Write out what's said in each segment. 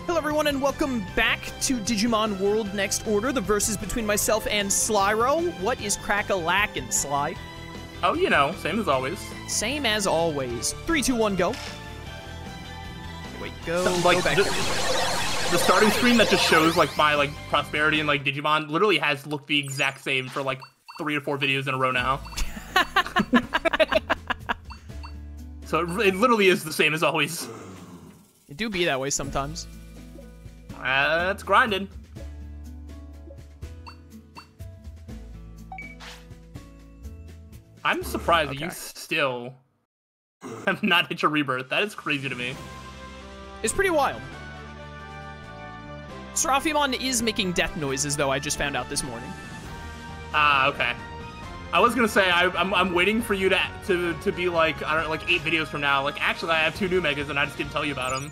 Hello everyone and welcome back to Digimon World Next Order, the versus between myself and Slyroh. What is crack-a-lackin', Sly? Oh, you know, same as always. Same as always. 3, 2, 1, go. Wait, go, like, go back. The starting screen that just shows, like, my, like, prosperity and, like, Digimon literally has looked the exact same for, like, 3 or 4 videos in a row now. So it literally is the same as always. It do be that way sometimes. It's grinding. I'm surprised that you still have not hit your rebirth. That is crazy to me. It's pretty wild. Seraphimon is making death noises, though, I just found out this morning. Ah, okay. I was gonna say I'm waiting for you to be like, I don't know, like 8 videos from now. Like, actually, I have 2 new megas and I just didn't tell you about them.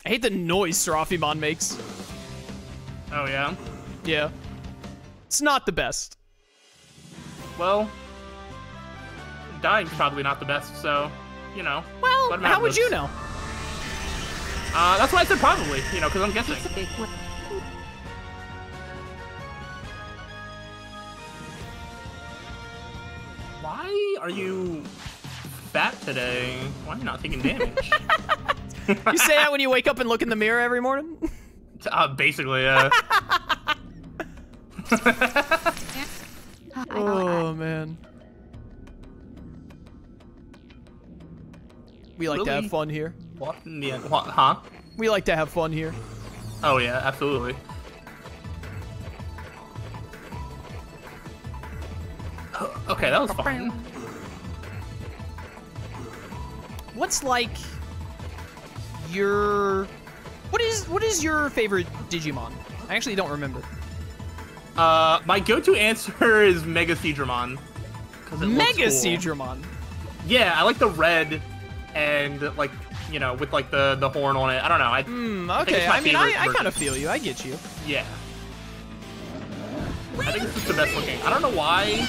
I hate the noise Seraphimon makes. Oh yeah. Yeah. It's not the best. Well, dying's probably not the best, so, you know. Well, how would you know? That's why I said probably, you know, because I'm guessing. Why are you fat today? Why are you not taking damage? You say that when you wake up and look in the mirror every morning? Basically, yeah. Oh, man. We like to have fun here. What in the end? What, huh? We like to have fun here. Oh, yeah, absolutely. Okay, that was fun. What's like your... What is your favorite Digimon? I actually don't remember. My go-to answer is Mega Seadramon. Mega Seadramon? Yeah, I like the red and, like, you know, with, like, the horn on it. I don't know. Okay, I mean, I kind of feel you. I get you. Yeah. I think it's just the best looking. I don't know why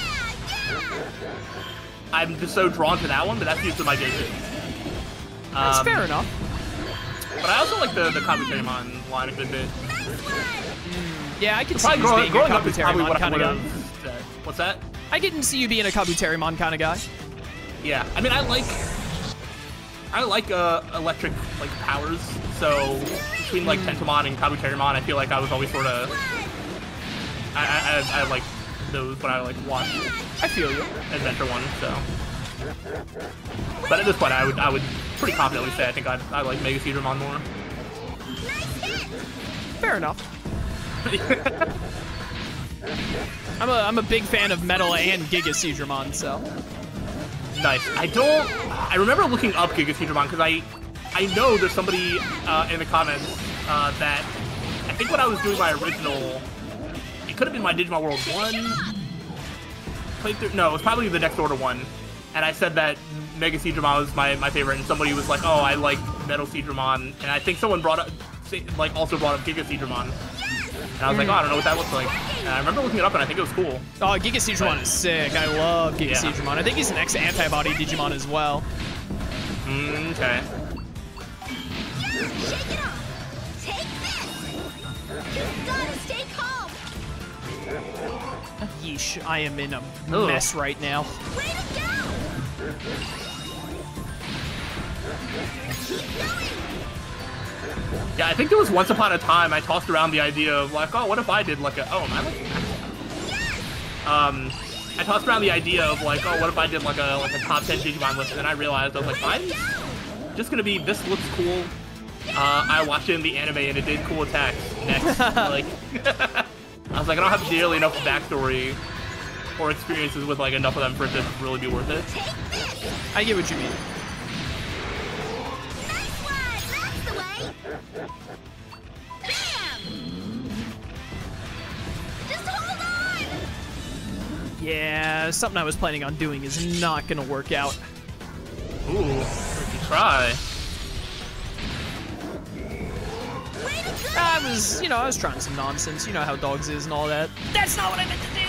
I'm just so drawn to that one, but that's usually my go-to. That's fair enough. But I also like the Kabuterimon line a good bit. Yeah, I can see you being a Kabuterimon kind of guy. What's that? I can see you being a Kabuterimon kind of guy. Yeah, I mean, I like electric, like, powers, so between, like, Tentomon and Kabuterimon, I feel like I was always sort of... I like those when I, like, watch I feel you. Adventure 1, so... But at this point, I would pretty confidently say I think I like Mega Seadramon more. Fair enough. I'm a big fan of Metal and Giga Seadramon, so... Nice. I remember looking up Giga Seadramon because I know there's somebody in the comments that I think when I was doing my original, it could have been my Digimon World 1 playthrough. No, it was probably the Next Order 1. And I said that Mega Seadramon was my favorite, and somebody was like, "Oh, I like Metal Seadramon," and I think someone also brought up Giga Seadramon. And I was like, "Oh, I don't know what that looks like." And I remember looking it up, and I think it was cool. Oh, Giga Seadramon is sick. I love Giga Seadramon. I think he's an ex-antibody Digimon as well. Okay. Shake it off. Take this. You gotta stay calm. Yeesh, I am in a mess right now. Way to go. Keep going. Yeah, I think there was once upon a time I tossed around the idea of like, oh, what if I did like a, oh, am I like, I tossed around the idea of like, oh, what if I did like a top 10 Digimon list, and then I realized I was like, mine's just gonna be this looks cool. I watched it in the anime and it did cool attacks. Next, like, I was like, I don't have nearly enough backstory or experiences with like enough of them for it to really be worth it. I get what you mean. Nice one. That's the way. Bam. Just hold on. Yeah, something I was planning on doing is not gonna work out. Ooh, we can try. I was trying some nonsense. You know how dogs is and all that. That's not what I meant to do.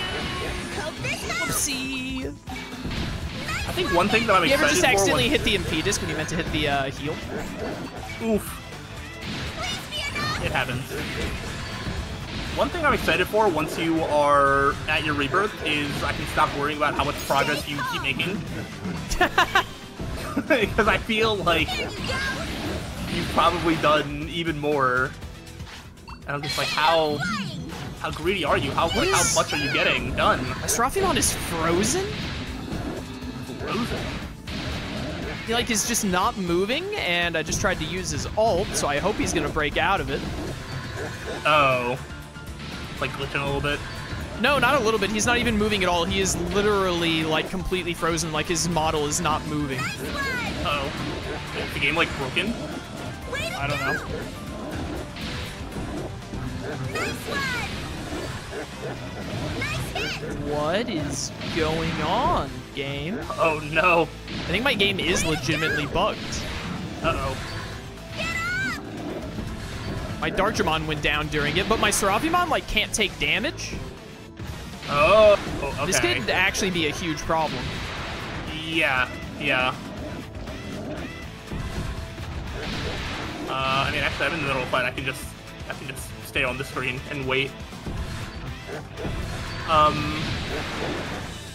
Hope this helps. Oopsie. think one thing that I'm You ever excited just for accidentally hit the impetus when you meant to hit the heel? Oof. It happens. One thing I'm excited for once you are at your rebirth is I can stop worrying about how much progress you keep making. Because I feel like you've probably done even more. And I'm just like, how greedy are you? How much are you getting done? Seraphimon is frozen? Frozen? He like is just not moving, and I just tried to use his ult, so I hope he's gonna break out of it. Oh. Like glitching a little bit? No, not a little bit. He's not even moving at all. He is literally like completely frozen, like his model is not moving. Uh-oh. Is the game like broken? I don't know. What is going on, game? Oh no. I think my game is legitimately bugged. Uh-oh. My Digimon went down during it, but my Seraphimon like can't take damage. Oh, okay. This could actually be a huge problem. Yeah, yeah. I mean, actually, I'm in the middle of a fight. I can just stay on the screen and wait.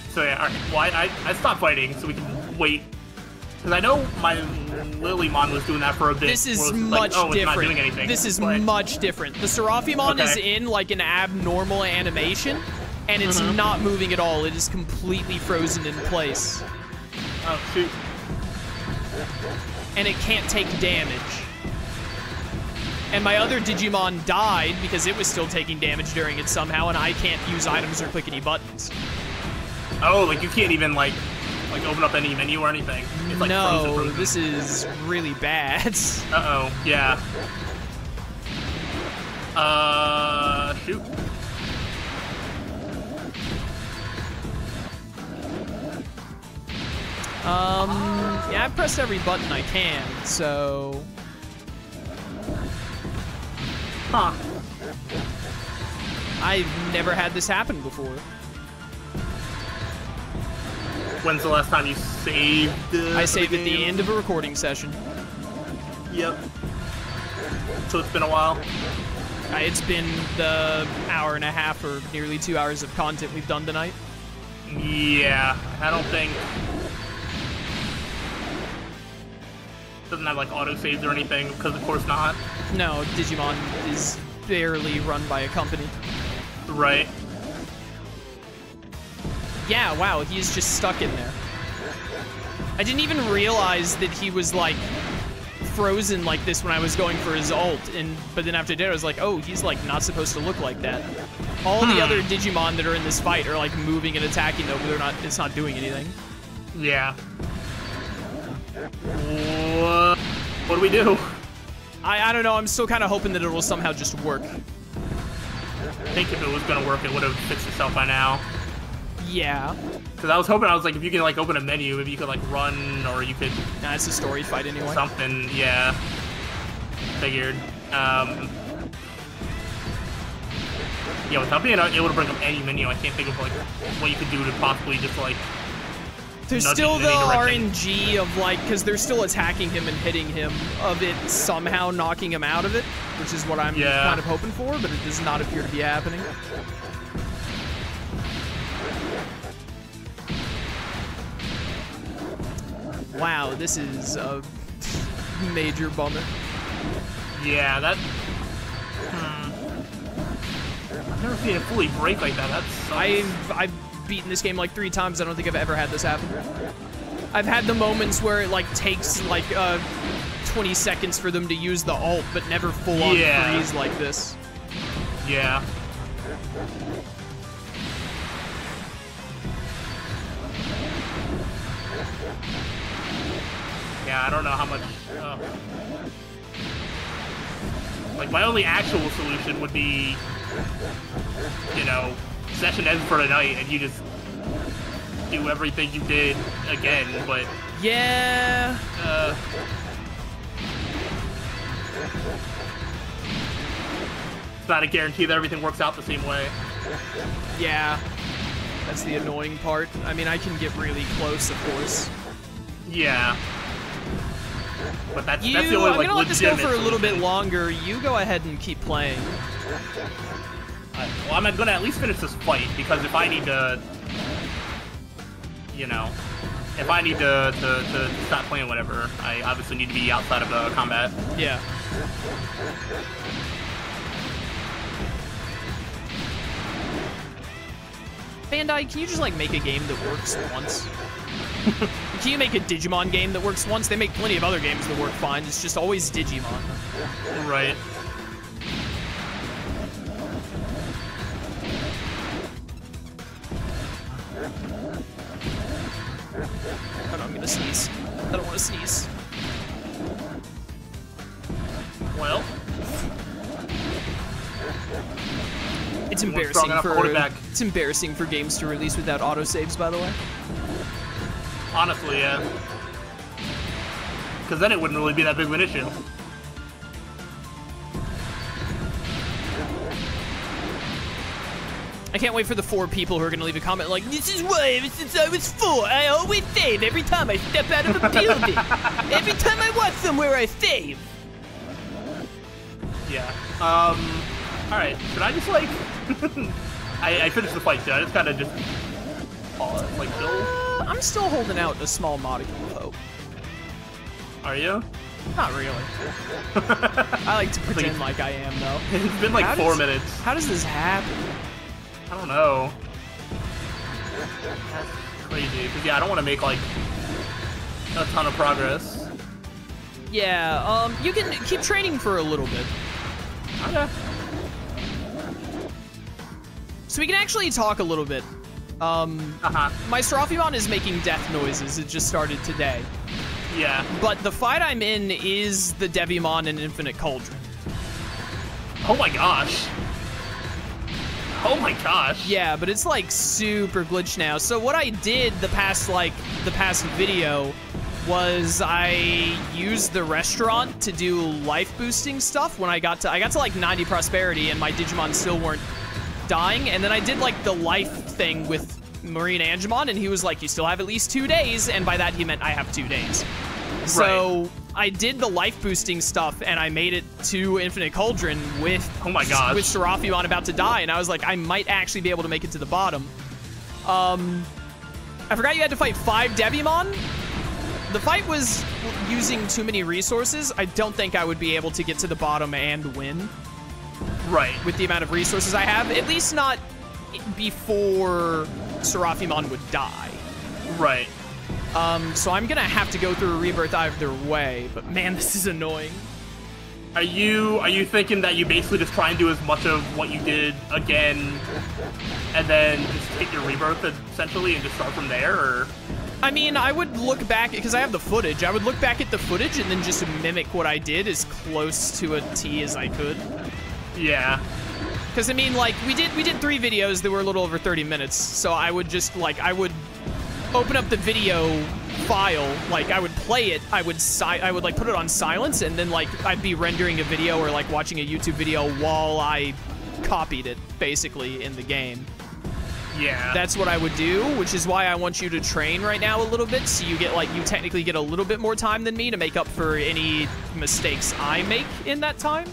So yeah, alright. Well, I stopped fighting so we can wait. Because I know my Lilymon was doing that for a bit. This is where it was much like, oh, it's different. not doing anything. This is but... much different. The Seraphimon is Okay. in like an abnormal animation, and it's not moving at all. It is completely frozen in place. Oh, shoot. And it can't take damage. And my other Digimon died because it was still taking damage during it somehow, and I can't use items or click any buttons. Oh, like you can't even like open up any menu or anything. It's like No, frozen. this is really bad. Uh-oh, yeah. Shoot. Yeah, I've pressed every button I can, so... Huh. I've never had this happen before. When's the last time you saved I saved the at the game? end of a recording session. Yep. So it's been a while? It's been the hour and a half or nearly 2 hours of content we've done tonight. Yeah, I don't think... Doesn't have like autosaves or anything, because of course not. No, Digimon is barely run by a company. Right. Yeah, wow, he's just stuck in there. I didn't even realize that he was like frozen like this when I was going for his ult, but then after I did, I was like, oh, he's like not supposed to look like that. All the other Digimon that are in this fight are like moving and attacking though, but they're not. It's not doing anything. Yeah. What do we do? I don't know. I'm still kind of hoping that it will somehow just work. I think if it was gonna work, it would have fixed itself by now. Yeah. Because I was hoping, I was like, if you can like open a menu, maybe you could like run, or you could Nah, it's a story fight anyway. something. Yeah. Figured. Yeah, without being able to bring up any menu, I can't think of like what you could do to possibly just like. There's nudge still it in the any direction. RNG of like, because they're still attacking him and hitting him, of it somehow knocking him out of it, which is what I'm Yeah. kind of hoping for, but it does not appear to be happening. Wow, this is a major bummer. Yeah, that. I've never seen it fully break like that. That sucks. I've beaten this game like 3 times. I don't think I've ever had this happen. I've had the moments where it like takes like 20 seconds for them to use the ult, but never full on freeze like this. Yeah. Yeah, I don't know how much. Like my only actual solution would be, you know, session ends for the night and you just do everything you did again, but yeah. It's not a guarantee that everything works out the same way. Yeah. That's the annoying part. I mean, I can get really close, of course. Yeah. But that's the only, I'm like, gonna let this go legitimate for a little bit solution. longer. You go ahead and keep playing. Well, I'm gonna at least finish this fight, because if I need to, you know, if I need to stop playing whatever, I obviously need to be outside of the combat. Yeah. Bandai, can you just, like, make a game that works once? Can you make a Digimon game that works once? They make plenty of other games that work fine. It's just always Digimon. Right. Oh no, I'm gonna sneeze. I don't want to sneeze. Well. It's Strong embarrassing enough to hold it back. it's embarrassing for games to release without autosaves, by the way. Honestly, yeah. Because then it wouldn't really be that big of an issue. I can't wait for the 4 people who are gonna leave a comment like, "This is why ever since I was 4, I always save every time I step out of a building. Every time I walk somewhere, I save." Yeah. Alright, should I just, like... I finished the fight, should I just kind of just... pause, like, chill? I'm still holding out a small modicum of hope. Are you? Not really. I like to pretend like I am, though. It's been like 4 minutes. How does this happen? I don't know. That's crazy. Because, yeah, I don't want to make, like, a ton of progress. Yeah, you can keep training for a little bit. Okay. So we can actually talk a little bit. My Seraphimon is making death noises. It just started today. Yeah. But the fight I'm in is the Devimon and Infinite Cauldron. Oh my gosh. Oh my gosh. Yeah, but it's like super glitched now. So what I did the past video was I used the restaurant to do life boosting stuff when I got to like 90 prosperity and my Digimon still weren't dying, and then I did like the life thing with Marine Angemon, and he was like, you still have at least 2 days, and by that he meant I have 2 days. So I did the life boosting stuff and I made it to Infinite Cauldron with Oh my gosh. with Seraphimon about to die, and I was like, I might actually be able to make it to the bottom. I forgot you had to fight 5 Devimon. The fight was using too many resources. I don't think I would be able to get to the bottom and win. Right. With the amount of resources I have. At least not before Seraphimon would die. Right. So I'm gonna have to go through a rebirth either way, but man, this is annoying. Are you thinking that you basically just try and do as much of what you did again, and then just take your rebirth essentially and just start from there, or? I mean, I would look back, because I have the footage, I would look back at the footage and then just mimic what I did as close to a T as I could. Yeah. Because, I mean, like, we did 3 videos that were a little over 30 minutes, so I would just, like, I would open up the video file, like, I would play it, I would, like, put it on silence, and then, like, I'd be rendering a video or, like, watching a YouTube video while I copied it, basically, in the game. Yeah. That's what I would do, which is why I want you to train right now a little bit, so you get, like, you technically get a little bit more time than me to make up for any mistakes I make in that time.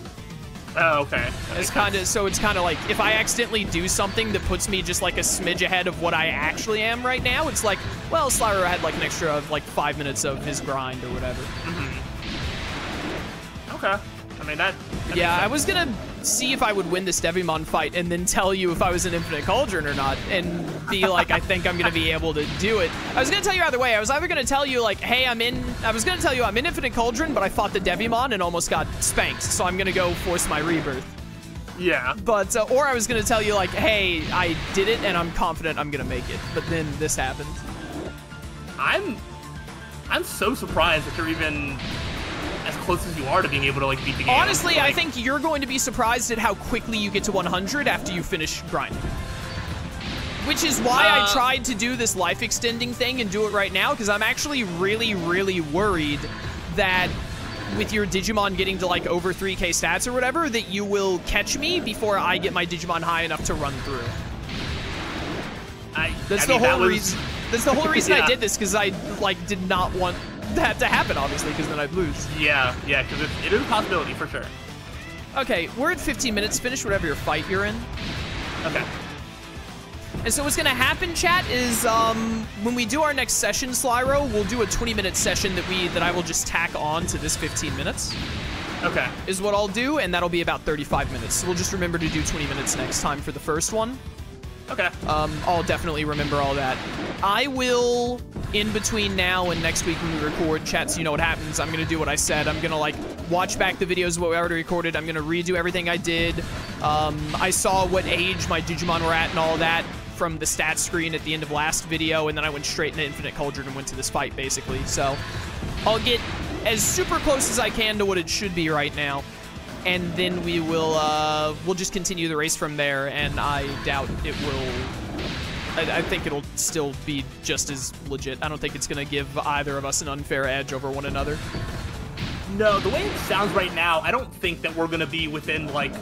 Oh, okay. It's kind of, so it's kind of like, if I accidentally do something that puts me just, like, a smidge ahead of what I actually am right now, it's like, well, Slyroh had, like, an extra of, like, 5 minutes of his grind or whatever. Mm-hmm. Okay. I mean, that yeah, I was gonna see if I would win this Devimon fight and then tell you if I was in Infinite Cauldron or not, and be like, I think I'm gonna be able to do it. I was gonna tell you either way. I was either gonna tell you, like, hey, I was gonna tell you I'm in Infinite Cauldron, but I fought the Devimon and almost got spanked, so I'm gonna go force my rebirth. Yeah. But, or I was gonna tell you, like, hey, I did it and I'm confident I'm gonna make it, but then this happened. I'm so surprised that you're even as close as you are to being able to, like, beat the game. Honestly, like, I think you're going to be surprised at how quickly you get to 100 after you finish grinding. Which is why I tried to do this life extending thing and do it right now, because I'm actually really, really worried that with your Digimon getting to, like, over 3K stats or whatever, that you will catch me before I get my Digimon high enough to run through. That's the whole reason. That's the whole reason I did this, because I like did not want that to happen, obviously, because then I'd lose. Yeah, because it is a possibility for sure. Okay, we're at 15 minutes. Finish whatever your fight you're in. Okay. And so what's gonna happen, chat, is when we do our next session, Slyroh, we'll do a 20-minute session that I will just tack on to this 15 minutes. Okay. Is what I'll do, and that'll be about 35 minutes. So we'll just remember to do 20 minutes next time for the first one. Okay. I'll definitely remember all that. I will, in between now and next week when we record, chat, so you know what happens, I'm gonna do what I said. I'm gonna, like, watch back the videos of what we already recorded. I'm gonna redo everything I did. I saw what age my Digimon were at and all that from the stat screen at the end of last video, and then I went straight into Infinite Cauldron and went to this fight, basically. So I'll get as super close as I can to what it should be right now, and then we will we'll just continue the race from there, and I doubt it will. I think it'll still be just as legit. I don't think it's gonna give either of us an unfair edge over one another. No, the way it sounds right now, I don't think that we're gonna be within like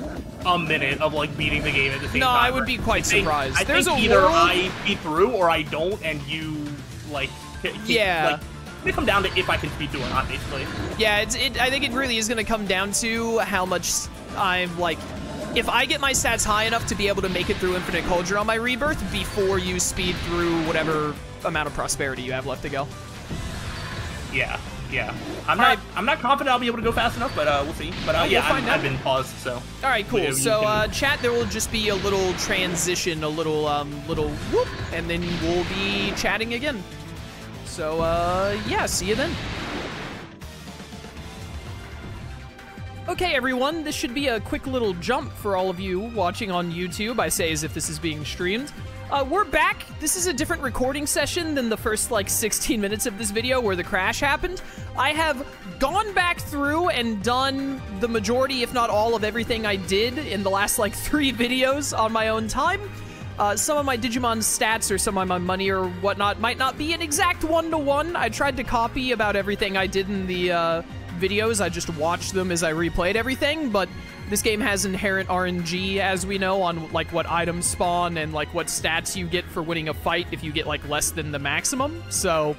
a minute of like beating the game at the same time. No, I would be quite surprised. I think either I beat through or I don't, and you like yeah. Like, it's gonna come down to if I can speed through or not, basically. Yeah, I think it really is gonna come down to how much I'm like. If I get my stats high enough to be able to make it through Infinite Cauldron on my rebirth before you speed through whatever amount of prosperity you have left to go. Yeah. I'm not confident I'll be able to go fast enough, but we'll see. But yeah, I've been paused, so. All right, cool. So chat, there will just be a little transition, a little whoop, and then we'll be chatting again. So yeah, see you then. Okay, everyone, this should be a quick little jump for all of you watching on YouTube. I say as if this is being streamed. We're back. This is a different recording session than the first, like, 16 minutes of this video where the crash happened. I have gone back through and done the majority, if not all, of everything I did in the last, like, 3 videos on my own time. Some of my Digimon stats or some of my money or whatnot might not be an exact one-to-one. I tried to copy about everything I did in the, videos. I just watched them as I replayed everything, but this game has inherent RNG, as we know, on like what items spawn and like what stats you get for winning a fight if you get like less than the maximum. So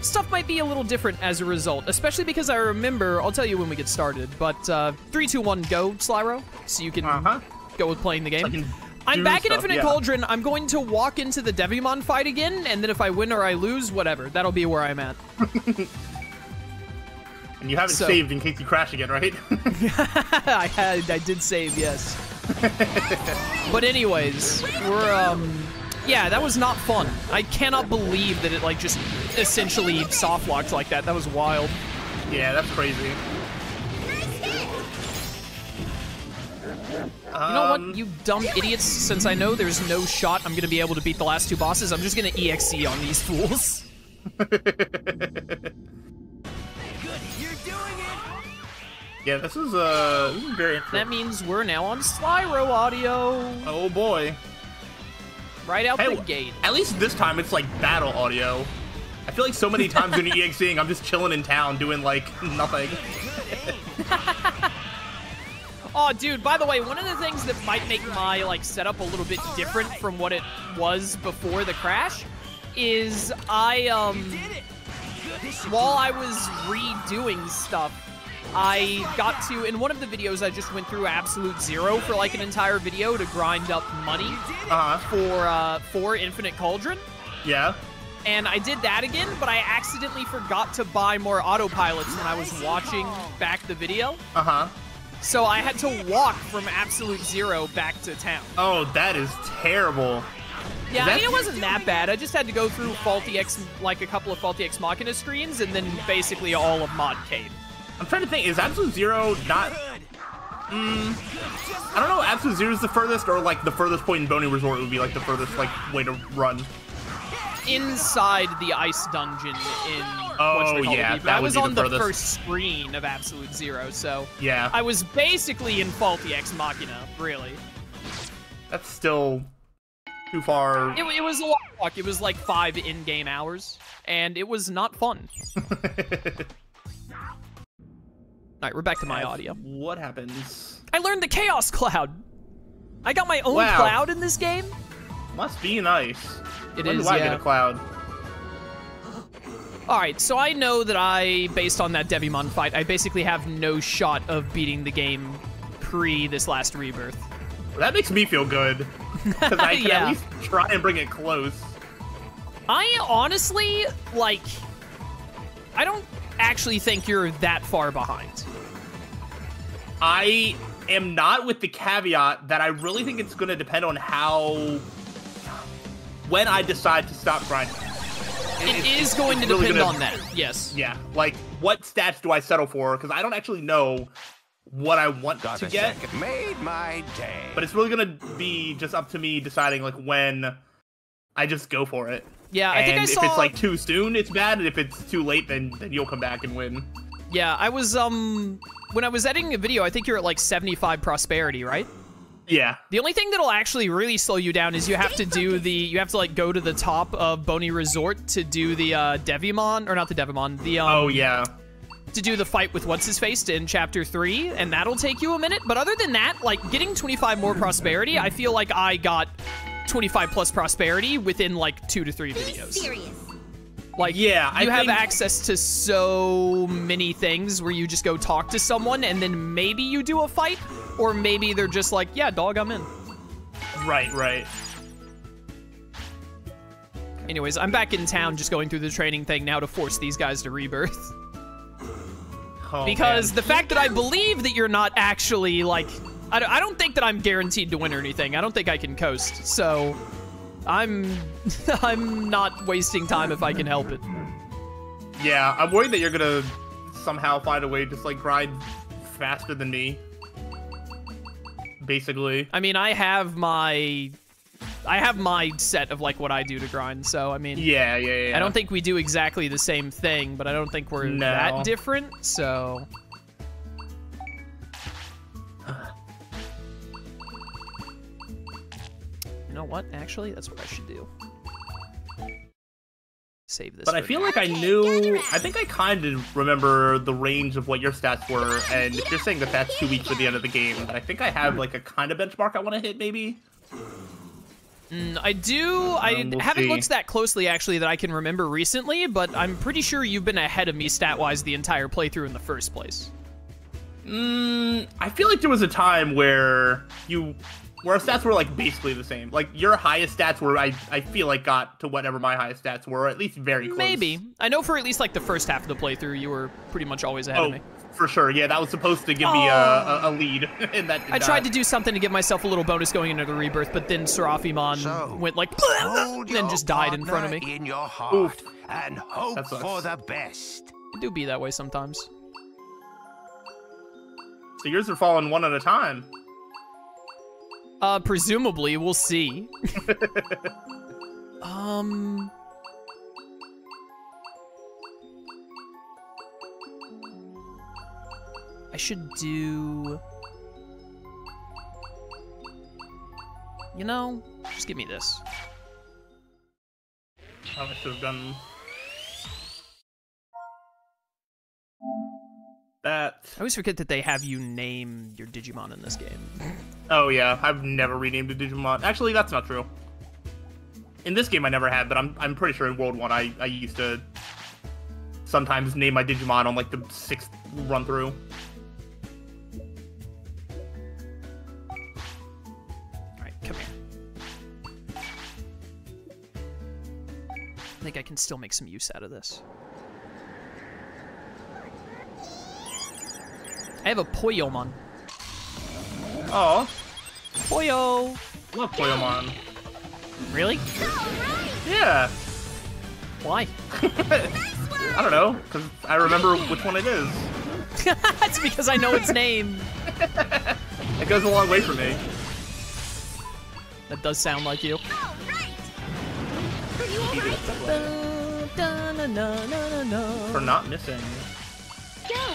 stuff might be a little different as a result, especially because I remember, I'll tell you when we get started, but 3, 2, 1, go, Slyroh, so you can go with playing the game. I'm back in Infinite Cauldron. I'm going to walk into the Devimon fight again, and then if I win or I lose, whatever. That'll be where I'm at. And you haven't saved in case you crash again, right? I did save, yes. But anyways, we're, yeah, that was not fun. I cannot believe that it, like, just essentially soft-locked like that. That was wild. Yeah, that's crazy. You know what, you dumb idiots? Since I know there's no shot I'm gonna be able to beat the last 2 bosses, I'm just gonna EXE on these fools. Yeah, this is very interesting. That means we're now on Slyroh audio. Oh boy. Right out the gate. At least this time it's like battle audio. I feel like so many times when you're EXing, I'm just chilling in town doing like nothing. Oh, dude, by the way, one of the things that might make my like setup a little bit different from what it was before the crash is while I was redoing stuff, I got to, in one of the videos, I just went through Absolute Zero for like an entire video to grind up money for Infinite Cauldron. Yeah. And I did that again, but I accidentally forgot to buy more autopilots when I was watching back the video. So I had to walk from Absolute Zero back to town. Oh, that is terrible. Yeah, I mean, it wasn't that bad. I just had to go through Faulty X, like a couple of Faulty Ex Machina screens, and then basically all of Modcade. I'm trying to think, is Absolute Zero not... I don't know, Absolute Zero is the furthest, or like the furthest point in Boney Resort would be like the furthest like way to run. Inside the ice dungeon in that was on the first screen of Absolute Zero, so yeah, I was basically in Faulty Ex Machina, really. That's still too far. It was a long walk. It was like 5 in-game hours, and it was not fun. Alright, we're back to my audio. What happens? I learned the Chaos Cloud! I got my own cloud in this game? Must be nice. It When is, do I yeah. get a cloud? Alright, so I know that based on that Devimon fight, I basically have no shot of beating the game pre this last rebirth. That makes me feel good. Because I can Yeah. at least try and bring it close. I honestly, like, I don't actually think you're that far behind. I am not, with the caveat that I really think it's going to depend on when I decide to stop grinding. It is going to really depend gonna- on that, yes. Yeah, like, what stats do I settle for? Because I don't actually know what I want Got to a get. second. Made my day. But it's really going to be just up to me deciding, like, when I just go for it. Yeah, I And think I saw... if it's, like, too soon, it's bad. And if it's too late, then you'll come back and win. Yeah, I was, when I was editing a video, I think you're at, like, 75 prosperity, right? Yeah. The only thing that'll actually really slow you down is you have to like go to the top of Boney Resort to do the Devimon, or not the Devimon, the Oh, yeah. to do the fight with What's-His-Face in Chapter 3, and that'll take you a minute. But other than that, like, getting 25 more prosperity, I feel like I got 25 plus prosperity within, like, 2 to 3 videos. Serious. Like, Yeah, I you have think- access to so many things where you just go talk to someone, and then maybe you do a fight, or maybe they're just like, yeah, dog, I'm in. Right. Anyways, I'm back in town just going through the training thing now to force these guys to rebirth. Oh, Because man. the fact that I believe that you're not actually, like... I don't think that I'm guaranteed to win or anything. I don't think I can coast, so... I'm not wasting time if I can help it. Yeah, I'm worried that you're gonna somehow find a way to just, like, grind faster than me. Basically. I mean, I have my set of, like, what I do to grind, so, I mean... Yeah. I don't think we do exactly the same thing, but I don't think we're No. that different, so... You know what? Actually, that's what I should do. Save this. But I for feel now. like I think I kind of remember the range of what your stats were, and if you're saying that that's 2 weeks for the end of the game, then I think I have, like, a kind of benchmark I want to hit, maybe? I do. I We'll haven't see. looked that closely, actually, that I can remember recently, but I'm pretty sure you've been ahead of me stat-wise the entire playthrough in the first place. I feel like there was a time where our stats were, like, basically the same. Like, your highest stats were, I feel like, got to whatever my highest stats were, or at least very close. Maybe. I know for at least, like, the first half of the playthrough, you were pretty much always ahead of me. For sure. Yeah, that was supposed to give me a lead, and that did I tried to not. do something to give myself a little bonus going into the rebirth, but then Seraphimon So, went like, hold and then your just died in front of me. partner in your heart Oof. and hope That sucks. for the best. It do be that way sometimes. So yours are falling one at a time. Presumably, we'll see. I should do... You know, just give me this. Oh, I should have done that. I always forget that they have you name your Digimon in this game. Oh yeah, I've never renamed a Digimon. Actually, that's not true. In this game, I never had, but I'm pretty sure in World 1, I used to sometimes name my Digimon on, like, the 6th run through. Alright, come here. I think I can still make some use out of this. I have a Poyomon. Oh, Poyo! love Poyomon. Really? Yeah. Why? I don't know, because I remember which one it is. That's because I know its name. It goes a long way for me. That does sound like you. For not missing. Go.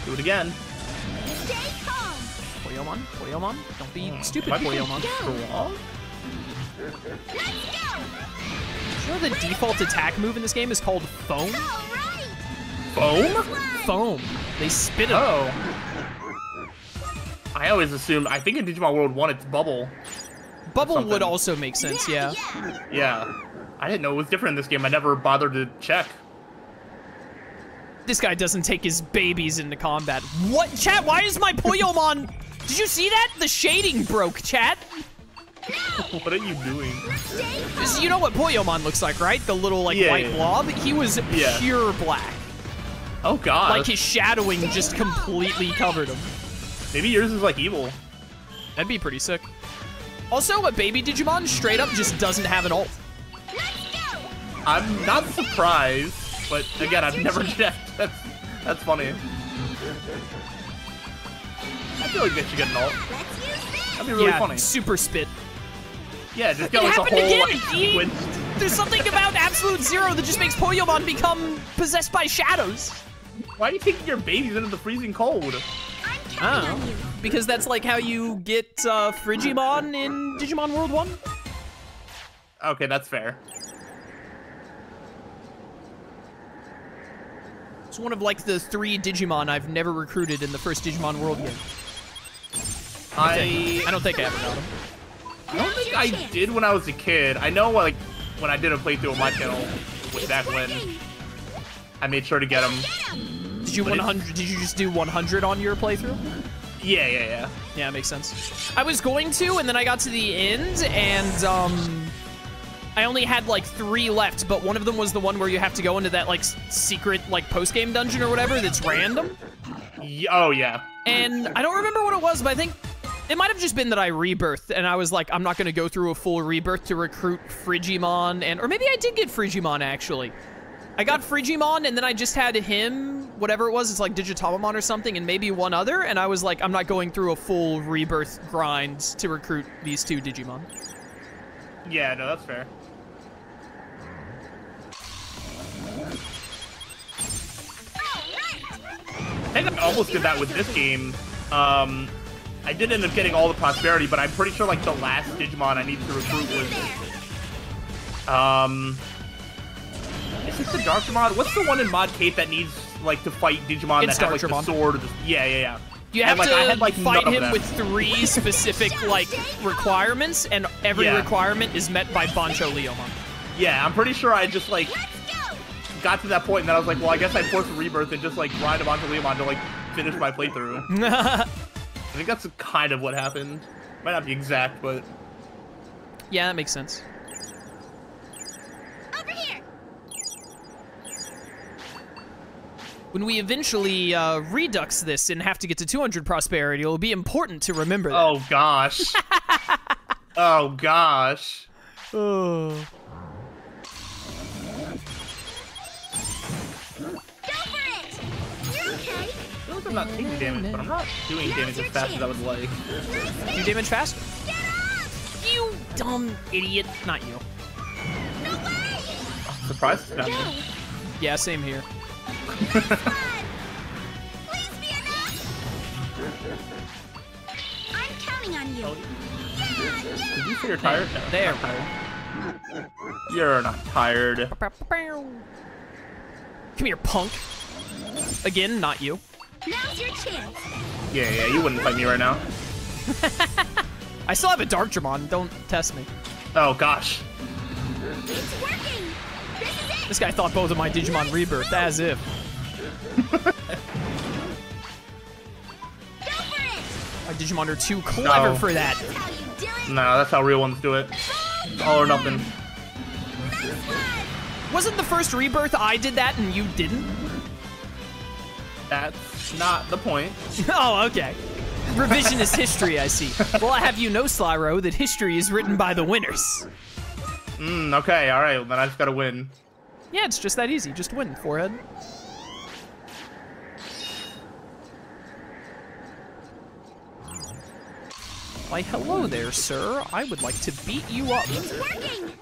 Do it again. Stay calm. Poyomon? Poyomon? Don't be stupid, Might be Poyomon. strong. Let's go. You know the default attack move in this game is called Foam? All right. Foam? Foam. They spit it. Oh. I always assumed, I think in Digimon World 1 it's Bubble. Bubble would something. also make sense, yeah. Yeah. I didn't know it was different in this game. I never bothered to check. This guy doesn't take his babies into combat. What? Chat, why is my Poyomon... Did you see that? The shading broke, chat. What are you doing? You know what Poyomon looks like, right? The little, like, white blob? He was pure black. Oh, God. Like, his shadowing just completely covered him. Maybe yours is, like, evil. That'd be pretty sick. Also, a baby Digimon straight up just doesn't have an ult. I'm not surprised, but again, I've never checked. That's funny. I feel like they should get an ult. That'd be really funny. Super spit. Yeah, just go with the whole, like, sequence. There's something about Absolute Zero that just makes Poyomon become possessed by shadows. Why are you taking your babies into the freezing cold? I don't know. Because that's like how you get Frigimon in Digimon World 1. Okay, that's fair. It's one of like the 3 Digimon I've never recruited in the first Digimon World game. I don't think I ever got him. I don't think I did when I was a kid. I know, like, when I did a playthrough on my channel, way back when, I made sure to get him. Did you 100? Did you just do 100 on your playthrough? Yeah. Yeah, it makes sense. I was going to, and then I got to the end, and I only had like 3 left, but one of them was the one where you have to go into that like secret like post-game dungeon or whatever that's random. Oh yeah. And I don't remember what it was, but I think it might have just been that I rebirthed, and I was like, I'm not gonna go through a full rebirth to recruit Frigimon, or maybe I did get Frigimon actually. I got Frigimon, and then I just had him, whatever it was, it's like Digitamamon or something, and maybe one other, and I was like, I'm not going through a full rebirth grind to recruit these 2 Digimon. Yeah, no, that's fair. I think I almost did that with this game. I did end up getting all the prosperity, but I'm pretty sure like the last Digimon I needed to recruit was is it the Darkramon? What's the one in Mod Cape that needs like to fight Digimon It's that have like the sword? Or the... Yeah. You have and, to like, fight him with 3 specific like requirements, and every requirement is met by Bancho Leomon. Yeah, I'm pretty sure I just like got to that point and then I was like, well, I guess I forced a rebirth and just like grind a Bancho Leomon to like finish my playthrough. I think that's kind of what happened. Might not be exact, but yeah, that makes sense. Over here. When we eventually redux this and have to get to 200 prosperity, it'll be important to remember that. Oh gosh. Oh gosh. Oh. Go for it. You're okay. I feel like I'm not taking damage, but I'm not doing damage as fast as I would like. Do damage faster? Get up. You dumb idiot. Not you. No way. I'm surprised it's not me. Yeah, same here. Please be enough. I'm counting on you. Did you say you're tired? No, There. not tired. You're not tired. Come here, punk. Again, not you. Now's your chance. Yeah, you wouldn't fight me right now. I still have a Darkramon. Don't test me. Oh gosh. It's working. This is it. This guy thought both of my Digimon rebirth, as if. Go for it. My Digimon are too clever for that. That's how you do it. No, that's how real ones do it. All or nothing. Nice one. Wasn't the first rebirth I did that and you didn't? That's not the point. Oh, okay. Revisionist history, I see. Well, I have you know, Slyroh, that history is written by the winners. Okay, alright, well, then I just gotta win. Yeah, it's just that easy. Just win, forehead. Why, hello there, sir. I would like to beat you up. It's working.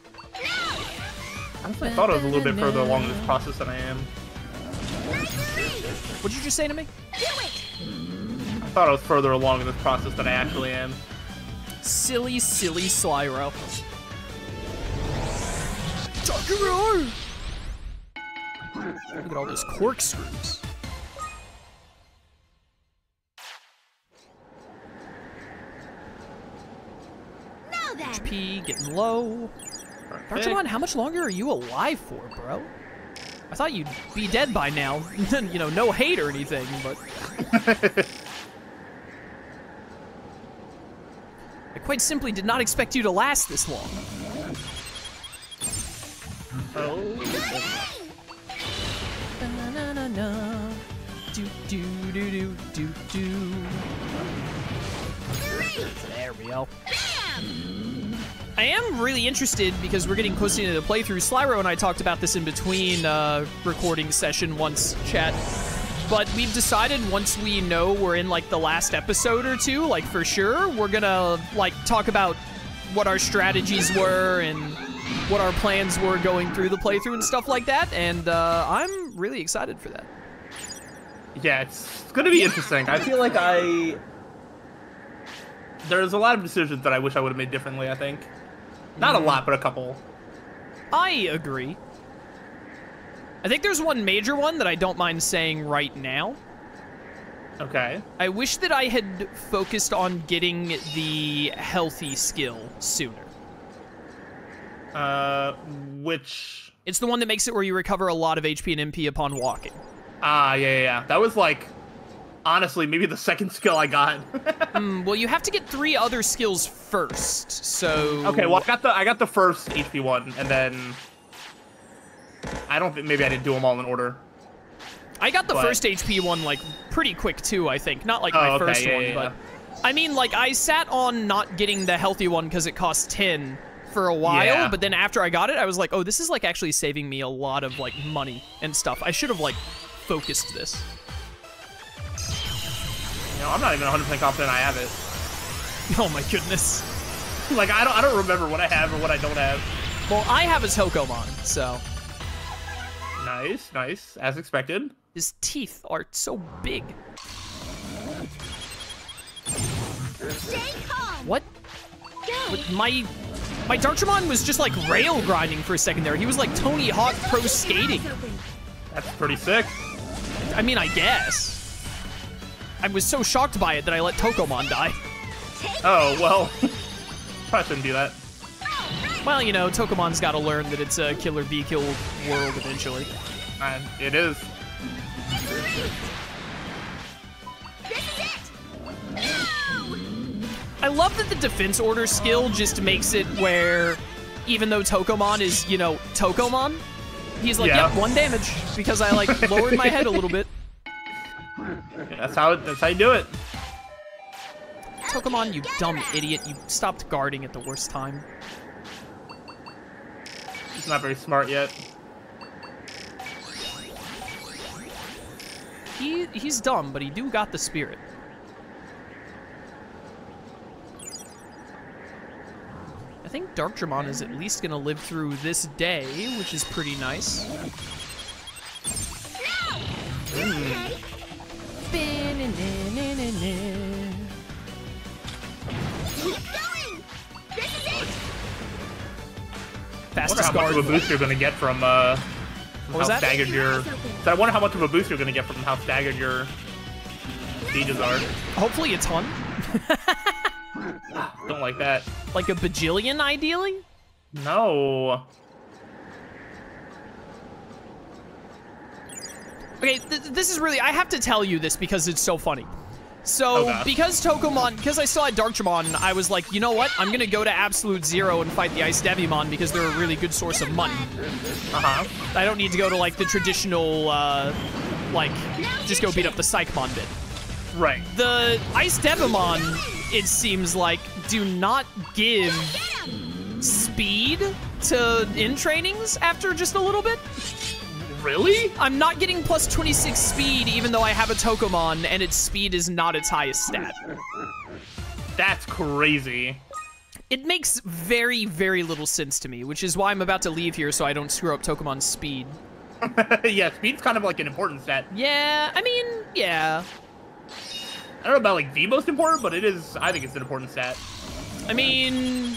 Now. Honestly, I thought I was a little bit further along in this process than I am. What'd you just say to me? Do it. I thought I was further along in this process than I actually am. Silly, silly Slyroh. Takuro! Look at all those corkscrews. Now then. HP, getting low. Perfect. Digimon, how much longer are you alive for, bro? I thought you'd be dead by now. You know, no hate or anything, but... I quite simply did not expect you to last this long. Oh. Na-na-na-na. Do-do-do-do-do-do. There we go. I am really interested because we're getting close to the end of the playthrough. Slyroh and I talked about this in between recording session once, chat. But we've decided once we know we're in, like, the last episode or two, like, for sure, we're gonna, like, talk about what our strategies were and what our plans were going through the playthrough and stuff like that, and I'm really excited for that. Yeah, it's gonna be interesting. I feel like there's a lot of decisions that I wish I would have made differently, I think. Not a lot, but a couple. I agree. I think there's one major one that I don't mind saying right now. Okay. I wish that I had focused on getting the healthy skill sooner. Which... It's the one that makes it where you recover a lot of HP and MP upon walking. Ah, yeah. That was, like, honestly, maybe the second skill I got. Well, you have to get 3 other skills first, so... Okay, well, I got the first HP one, and then... I don't think... Maybe I didn't do them all in order. I got the first HP one, like, pretty quick, too, I think. Not, like, my first one, but... I mean, like, I sat on not getting the healthy one because it cost 10 for a while, but then after I got it, I was like, oh, this is, like, actually saving me a lot of, like, money and stuff. I should have, like, focused this. You know, I'm not even 100% confident I have it. Oh, my goodness. Like, I don't remember what I have or what I don't have. Well, I have a Tokomon, so... Nice. As expected. His teeth are so big. Stay calm. What? My Darkramon was just like rail grinding for a second there. He was like Tony Hawk Pro Skating. That's pretty sick. I mean, I guess. I was so shocked by it that I let Tokomon die. Oh, well. Probably shouldn't do that. Well, you know, Tokomon's got to learn that it's a kill or be killed world eventually. It is. I love that the defense order skill just makes it where, even though Tokomon is, you know, Tokomon, he's like, yep, 1 damage, because I, like, lowered my head a little bit. That's how you do it. Tokomon, you dumb idiot. You stopped guarding at the worst time. He's not very smart yet. He's dumb, but he do got the spirit. I think Darkramon is at least gonna live through this day, which is pretty nice. Fastest I wonder how much guard. of a boost you're gonna get from What was how that? staggered your. So I wonder how much of a boost you're gonna get from how staggered your sieges are. Hopefully a ton. Don't like that. Like a bajillion, ideally? No. Okay, this is really... I have to tell you this because it's so funny. So, because I still had Darkramon, I was like, you know what? I'm gonna go to Absolute Zero and fight the Ice Devimon because they're a really good source of money. I don't need to go to, like, the traditional, like, just go beat up the Psychmon bit. Right. The Ice Devimon, it seems like, do not give speed to in-trainings after just a little bit. Really? I'm not getting plus 26 speed even though I have a Tokomon and its speed is not its highest stat. That's crazy. It makes very, very little sense to me, which is why I'm about to leave here so I don't screw up Tokomon's speed. Yeah, speed's kind of like an important stat. Yeah, I mean, yeah. I don't know about like the most important, but it is. I think it's an important stat. I mean,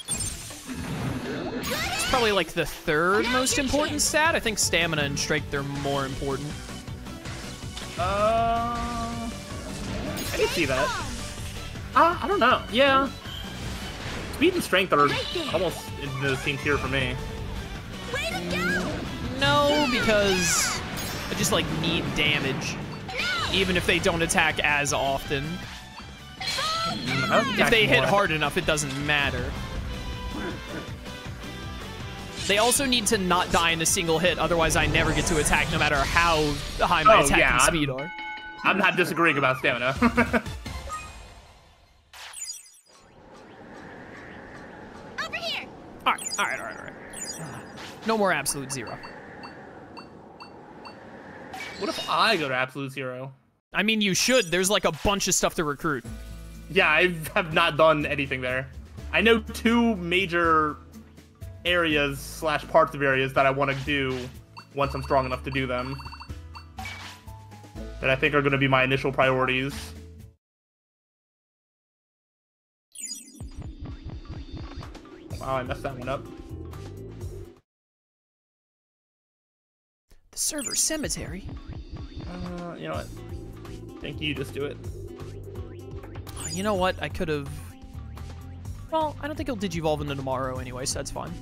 it's probably like the third most important stat. I think stamina and strength are more important. I can see that. I don't know. Yeah. speed and strength are almost in the same tier for me. Way to go! No, because I just like need damage, even if they don't attack as often. If they hit hard enough, it doesn't matter. They also need to not die in a single hit, otherwise I never get to attack no matter how high my attack and speed are. I'm not disagreeing about stamina. Over here! Alright. No more absolute zero. What if I go to absolute zero? I mean, you should. There's like a bunch of stuff to recruit. Yeah, I have not done anything there. I know 2 major areas / parts of areas that I want to do once I'm strong enough to do them. That I think are going to be my initial priorities. Wow, I messed that one up. The server cemetery? You know what? I think you just do it. You know what? I could have... Well, I don't think he'll digivolve into tomorrow anyway, so that's fine.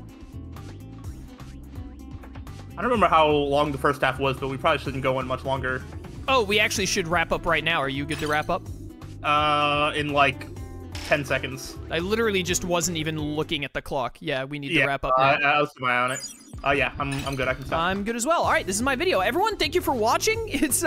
I don't remember how long the first half was, but we probably shouldn't go on much longer. Oh, we actually should wrap up right now. Are you good to wrap up? In like 10 seconds. I literally just wasn't even looking at the clock. Yeah, we need to wrap up now. I'll keep my eye on it. Yeah, I'm good. I can stop. I'm good as well. All right, this is my video. Everyone, thank you for watching. It's,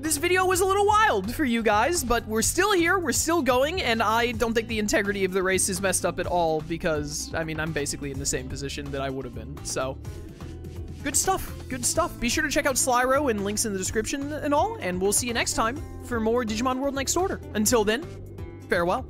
this video was a little wild for you guys, but we're still here, we're still going, and I don't think the integrity of the race is messed up at all because, I mean, I'm basically in the same position that I would have been, so. Good stuff, good stuff. Be sure to check out Slyroh and links in the description and all, and we'll see you next time for more Digimon World Next Order. Until then, farewell.